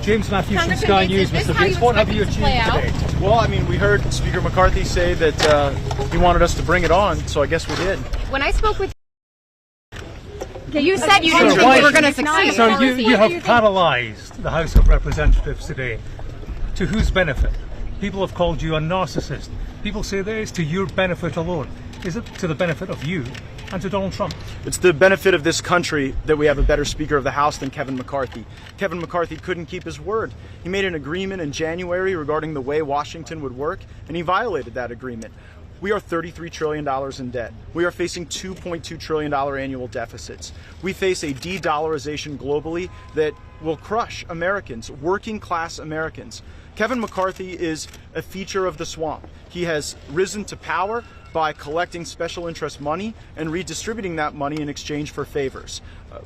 James Matthews from Sky News. Mr. Gaetz, what have you achieved today? Well, I mean, we heard Speaker McCarthy say that he wanted us to bring it on, so I guess we did. When I spoke with you said you didn't think we were going to succeed. So you have paralyzed the House of Representatives today. To whose benefit? People have called you a narcissist. People say that it's to your benefit alone. Is it to the benefit of you and to Donald Trump? It's the benefit of this country that we have a better Speaker of the House than Kevin McCarthy. Kevin McCarthy couldn't keep his word. He made an agreement in January regarding the way Washington would work, and he violated that agreement. We are $33 trillion in debt. We are facing $2.2 trillion annual deficits. We face a de-dollarization globally that will crush Americans, working class Americans. Kevin McCarthy is a feature of the swamp. He has risen to power by collecting special interest money and redistributing that money in exchange for favors.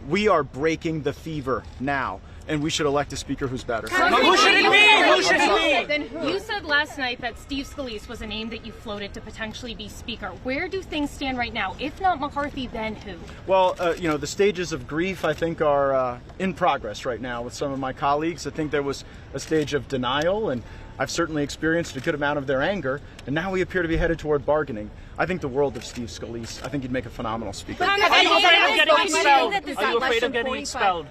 We are breaking the fever now, and we should elect a speaker who's better. Who should it be? Who should it be? Then who? You said last night that Steve Scalise was a name that you floated to potentially be speaker. Where do things stand right now? If not McCarthy, then who? Well, you know, the stages of grief, I think, are in progress right now with some of my colleagues. I think there was a stage of denial, and I've certainly experienced a good amount of their anger, and now we appear to be headed toward bargaining. I think the world of Steve Scalise. I think he'd make a phenomenal speaker. Are you afraid of getting expelled? Are you afraid of getting expelled?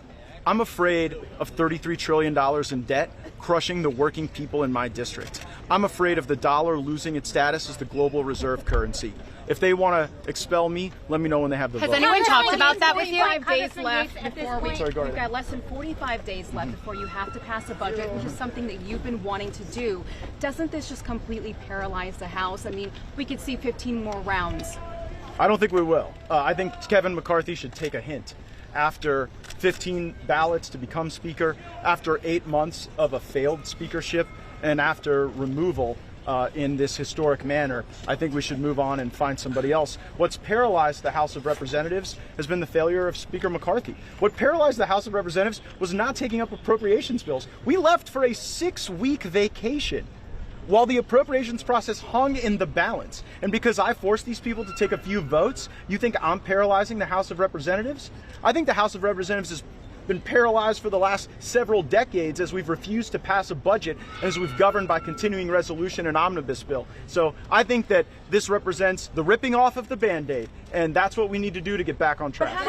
I'm afraid of $33 trillion in debt crushing the working people in my district. I'm afraid of the dollar losing its status as the global reserve currency. If they want to expel me, let me know when they have the vote. Has anyone talked about that with you? 45 days left before we. Sorry, go ahead. We've got less than 45 days left before you have to pass a budget, which is something that you've been wanting to do. Doesn't this just completely paralyze the House? I mean, we could see 15 more rounds. I don't think we will. I think Kevin McCarthy should take a hint. After 15 ballots to become speaker, after 8 months of a failed speakership, and after removal in this historic manner, I think we should move on and find somebody else. What's paralyzed the House of Representatives has been the failure of Speaker McCarthy. What paralyzed the House of Representatives was not taking up appropriations bills. We left for a 6-week vacation while the appropriations process hung in the balance. And because I forced these people to take a few votes, you think I'm paralyzing the House of Representatives? I think the House of Representatives has been paralyzed for the last several decades as we've refused to pass a budget and as we've governed by continuing resolution and omnibus bill. So I think that this represents the ripping off of the Band-Aid, and that's what we need to do to get back on track.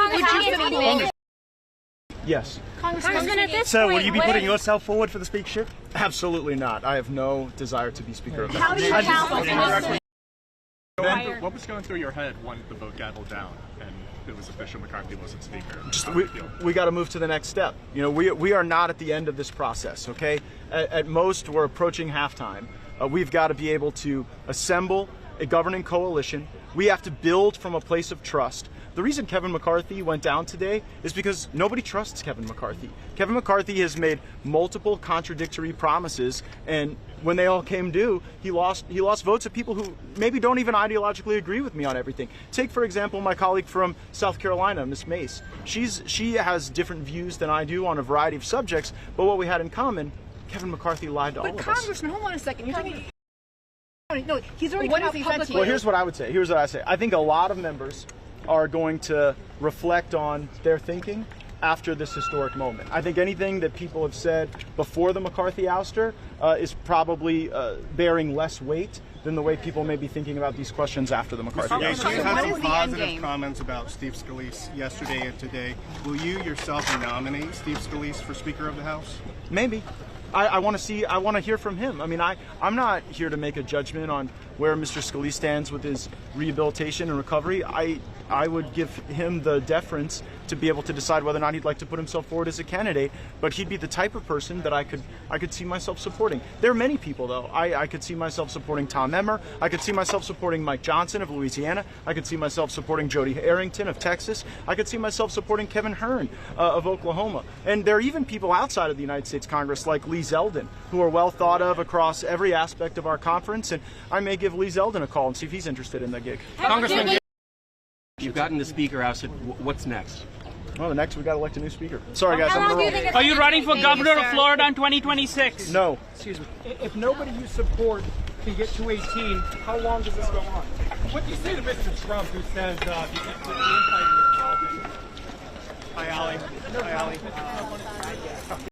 Yes. Congressman, at this So, point, will you be putting yourself forward for the speakership? Absolutely not. I have no desire to be Speaker of the House. What was going through your head when the vote gaveled down and it was official McCarthy wasn't Speaker? We got to move to the next step. You know, we are not at the end of this process, okay? At most, we're approaching halftime. We've got to be able to assemble a governing coalition. We have to build from a place of trust. The reason Kevin McCarthy went down today is because nobody trusts Kevin McCarthy. Kevin McCarthy has made multiple contradictory promises, and when they all came due, he lost votes of people who maybe don't even ideologically agree with me on everything. Take, for example, my colleague from South Carolina, Ms. Mace. She has different views than I do on a variety of subjects, but what we had in common, Kevin McCarthy lied to all of us. Congressman, hold on a second. You're talking. No, he's already come out publicly. Well, here's what I would say. Here's what I say. I think a lot of members are going to reflect on their thinking after this historic moment. I think anything that people have said before the McCarthy ouster is probably bearing less weight than the way people may be thinking about these questions after the McCarthy ouster. You had some positive comments about Steve Scalise yesterday and today. Will you yourself nominate Steve Scalise for Speaker of the House? Maybe. I want to hear from him. I mean, I'm not here to make a judgment on where Mr. Scalise stands with his rehabilitation and recovery. I would give him the deference to be able to decide whether or not he'd like to put himself forward as a candidate, but he'd be the type of person that I could see myself supporting. There are many people, though. I could see myself supporting Tom Emmer. I could see myself supporting Mike Johnson of Louisiana. I could see myself supporting Jody Arrington of Texas. I could see myself supporting Kevin Hern of Oklahoma. And there are even people outside of the United States Congress like Lee Zeldin, who are well thought of across every aspect of our conference, and I may give Lee Zeldin a call and see if he's interested in the gig. Congressman, you've gotten the Speaker ousted. What's next? Well, next we got to elect a new speaker. Sorry, guys, I'm going to roll. Are you running for governor of Florida in 2026? No. Excuse me. If nobody you support can get to 18, how long does this go on? What do you say to Mr. Trump, who says the empire is Hi, Allie. Hi, Allie.